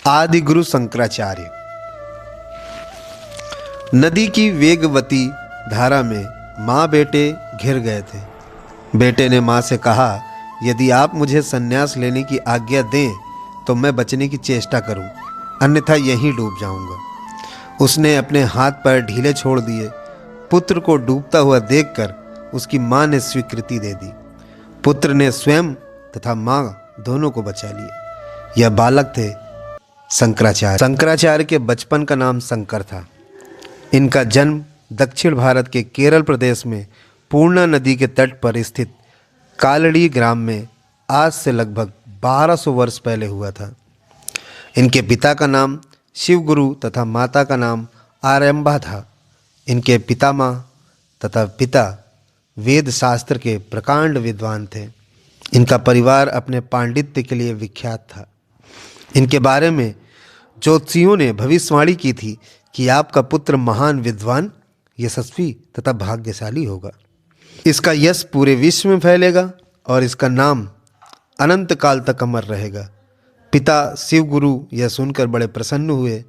आदि गुरु शंकराचार्य। नदी की वेगवती धारा में माँ बेटे घिर गए थे। बेटे ने माँ से कहा, यदि आप मुझे संन्यास लेने की आज्ञा दें तो मैं बचने की चेष्टा करूं, अन्यथा यहीं डूब जाऊंगा। उसने अपने हाथ पैर ढीले छोड़ दिए। पुत्र को डूबता हुआ देखकर उसकी माँ ने स्वीकृति दे दी। पुत्र ने स्वयं तथा माँ दोनों को बचा लिया। यह बालक थे शंकराचार्य। शंकराचार्य के बचपन का नाम शंकर था। इनका जन्म दक्षिण भारत के केरल प्रदेश में पूर्णा नदी के तट पर स्थित कालड़ी ग्राम में आज से लगभग 1200 वर्ष पहले हुआ था। इनके पिता का नाम शिवगुरु तथा माता का नाम आरंभा था। इनके पितामह तथा पिता वेद शास्त्र के प्रकांड विद्वान थे। इनका परिवार अपने पांडित्य के लिए विख्यात था। इनके बारे में ज्योतिषियों ने भविष्यवाणी की थी कि आपका पुत्र महान विद्वान, यशस्वी तथा भाग्यशाली होगा। इसका यश पूरे विश्व में फैलेगा और इसका नाम अनंत काल तक अमर रहेगा। पिता शिवगुरु यह सुनकर बड़े प्रसन्न हुए।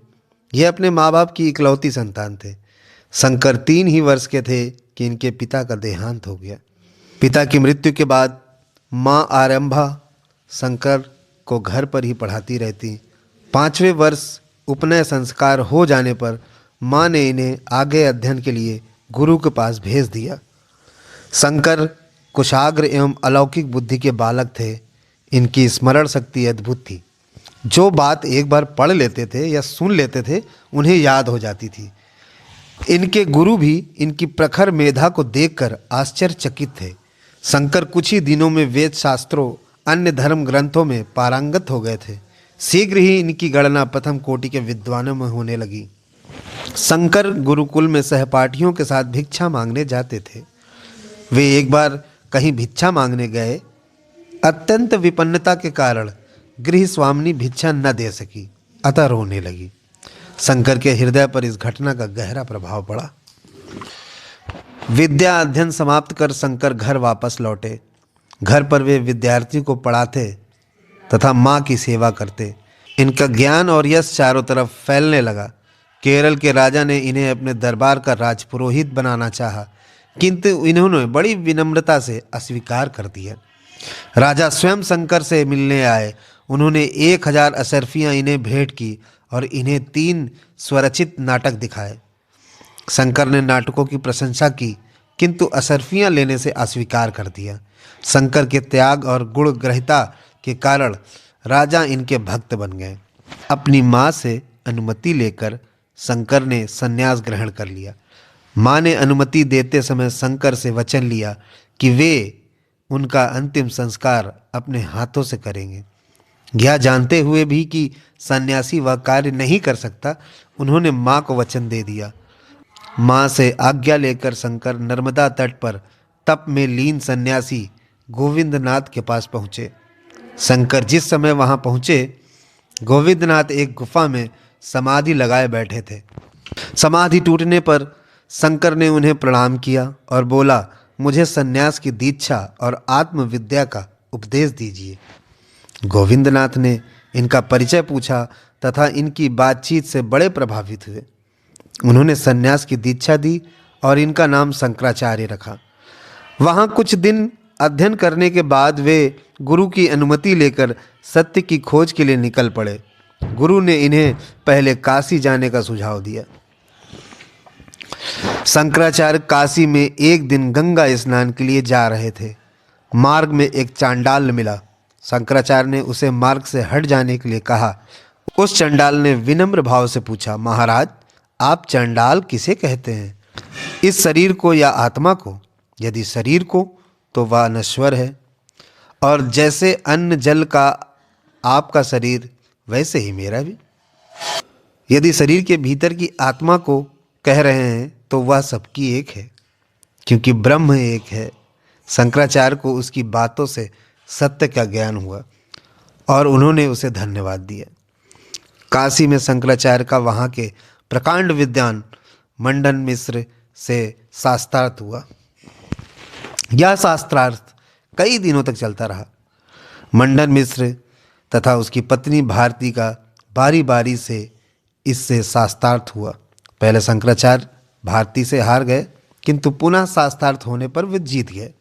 यह अपने माँ बाप की इकलौती संतान थे। शंकर 3 ही वर्ष के थे कि इनके पिता का देहांत हो गया। पिता की मृत्यु के बाद माँ आरंभा शंकर को घर पर ही पढ़ाती रहती। 5वें वर्ष उपनयन संस्कार हो जाने पर माँ ने इन्हें आगे अध्ययन के लिए गुरु के पास भेज दिया। शंकर कुशाग्र एवं अलौकिक बुद्धि के बालक थे। इनकी स्मरण शक्ति अद्भुत थी। जो बात एक बार पढ़ लेते थे या सुन लेते थे उन्हें याद हो जाती थी। इनके गुरु भी इनकी प्रखर मेधा को देखकर आश्चर्यचकित थे। शंकर कुछ ही दिनों में वेद शास्त्रों अन्य धर्म ग्रंथों में पारंगत हो गए थे। शीघ्र ही इनकी गणना प्रथम कोटि के विद्वानों में होने लगी। शंकर गुरुकुल में सहपाठियों के साथ भिक्षा मांगने जाते थे। वे एक बार कहीं भिक्षा मांगने गए। अत्यंत विपन्नता के कारण गृह स्वामिनी भिक्षा न दे सकी, अतः रोने लगी। शंकर के हृदय पर इस घटना का गहरा प्रभाव पड़ा। विद्या अध्ययन समाप्त कर शंकर घर वापस लौटे। घर पर वे विद्यार्थी को पढ़ाते तथा माँ की सेवा करते। इनका ज्ञान और यश चारों तरफ फैलने लगा। केरल के राजा ने इन्हें अपने दरबार का राजपुरोहित बनाना चाहा, किंतु इन्होंने बड़ी विनम्रता से अस्वीकार कर दिया। राजा स्वयं शंकर से मिलने आए। उन्होंने 1000 अशर्फियाँ इन्हें भेंट की और इन्हें 3 स्वरचित नाटक दिखाए। शंकर ने नाटकों की प्रशंसा की, किंतु अशर्फियाँ लेने से अस्वीकार कर दिया। शंकर के त्याग और गुण ग्रहिता के कारण राजा इनके भक्त बन गए। अपनी माँ से अनुमति लेकर शंकर ने संन्यास ग्रहण कर लिया। माँ ने अनुमति देते समय शंकर से वचन लिया कि वे उनका अंतिम संस्कार अपने हाथों से करेंगे। यह जानते हुए भी कि सन्यासी वह कार्य नहीं कर सकता, उन्होंने माँ को वचन दे दिया। माँ से आज्ञा लेकर शंकर नर्मदा तट पर तप में लीन सन्यासी गोविंदनाथ के पास पहुँचे। शंकर जिस समय वहाँ पहुँचे, गोविंदनाथ एक गुफा में समाधि लगाए बैठे थे। समाधि टूटने पर शंकर ने उन्हें प्रणाम किया और बोला, मुझे सन्यास की दीक्षा और आत्मविद्या का उपदेश दीजिए। गोविंदनाथ ने इनका परिचय पूछा तथा इनकी बातचीत से बड़े प्रभावित हुए। उन्होंने सन्यास की दीक्षा दी और इनका नाम शंकराचार्य रखा। वहाँ कुछ दिन अध्ययन करने के बाद वे गुरु की अनुमति लेकर सत्य की खोज के लिए निकल पड़े। गुरु ने इन्हें पहले काशी जाने का सुझाव दिया। शंकराचार्य काशी में एक दिन गंगा स्नान के लिए जा रहे थे। मार्ग में एक चांडाल मिला। शंकराचार्य ने उसे मार्ग से हट जाने के लिए कहा। उस चंडाल ने विनम्र भाव से पूछा, महाराज, आप चंडाल किसे कहते हैं, इस शरीर को या आत्मा को? यदि शरीर को तो वह नश्वर है, और जैसे अन्न जल का आपका शरीर, वैसे ही मेरा भी। यदि शरीर के भीतर की आत्मा को कह रहे हैं तो वह सबकी एक है, क्योंकि ब्रह्म एक है। शंकराचार्य को उसकी बातों से सत्य का ज्ञान हुआ और उन्होंने उसे धन्यवाद दिया। काशी में शंकराचार्य का वहाँ के प्रकांड विद्वान मंडन मिश्र से शास्त्रार्थ हुआ। यह शास्त्रार्थ कई दिनों तक चलता रहा। मंडन मिश्र तथा उसकी पत्नी भारती का बारी बारी से इससे शास्त्रार्थ हुआ। पहले शंकराचार्य भारती से हार गए, किंतु पुनः शास्त्रार्थ होने पर वे जीत गए।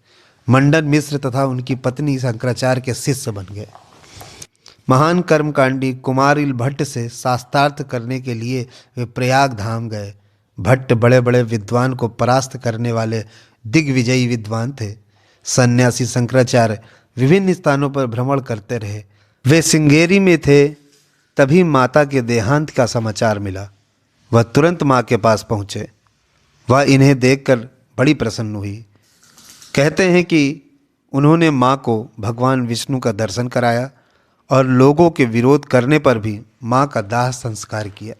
मंडन मिश्र तथा उनकी पत्नी शंकराचार्य के शिष्य बन गए। महान कर्मकांडी कुमारिल भट्ट से शास्त्रार्थ करने के लिए वे प्रयाग धाम गए। भट्ट बड़े बड़े विद्वान को परास्त करने वाले दिग्विजयी विद्वान थे। सन्यासी शंकराचार्य विभिन्न स्थानों पर भ्रमण करते रहे। वे सिंगेरी में थे, तभी माता के देहांत का समाचार मिला। वह तुरंत माँ के पास पहुँचे। वह इन्हें देखकर बड़ी प्रसन्न हुई। कहते हैं कि उन्होंने माँ को भगवान विष्णु का दर्शन कराया और लोगों के विरोध करने पर भी माँ का दाह संस्कार किया।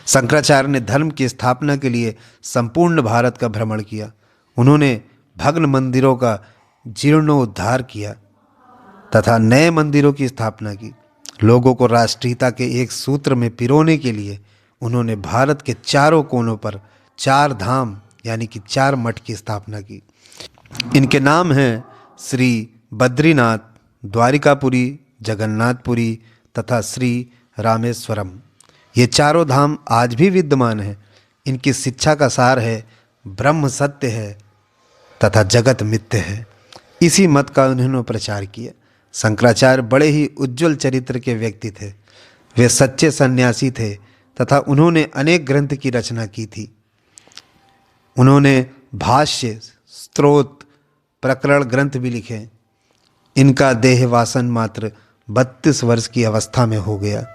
शंकराचार्य ने धर्म की स्थापना के लिए संपूर्ण भारत का भ्रमण किया। उन्होंने भग्न मंदिरों का जीर्णोद्धार किया तथा नए मंदिरों की स्थापना की। लोगों को राष्ट्रीयता के एक सूत्र में पिरोने के लिए उन्होंने भारत के चारों कोनों पर 4 धाम यानी कि 4 मठ की स्थापना की। इनके नाम हैं श्री बद्रीनाथ, द्वारिकापुरी, जगन्नाथपुरी तथा श्री रामेश्वरम। ये चारों धाम आज भी विद्यमान हैं। इनकी शिक्षा का सार है ब्रह्म सत्य है तथा जगत मिथ्य है। इसी मत का उन्होंने प्रचार किया। शंकराचार्य बड़े ही उज्जवल चरित्र के व्यक्ति थे। वे सच्चे सन्यासी थे तथा उन्होंने अनेक ग्रंथ की रचना की थी। उन्होंने भाष्य, स्तोत्र, प्रकरण ग्रंथ भी लिखे। इनका देहवासन मात्र 32 वर्ष की अवस्था में हो गया।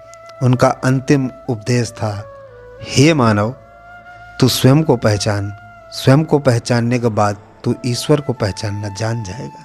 उनका अंतिम उपदेश था, हे मानव, तू स्वयं को पहचान। स्वयं को पहचानने के बाद तू ईश्वर को पहचानना जान जाएगा।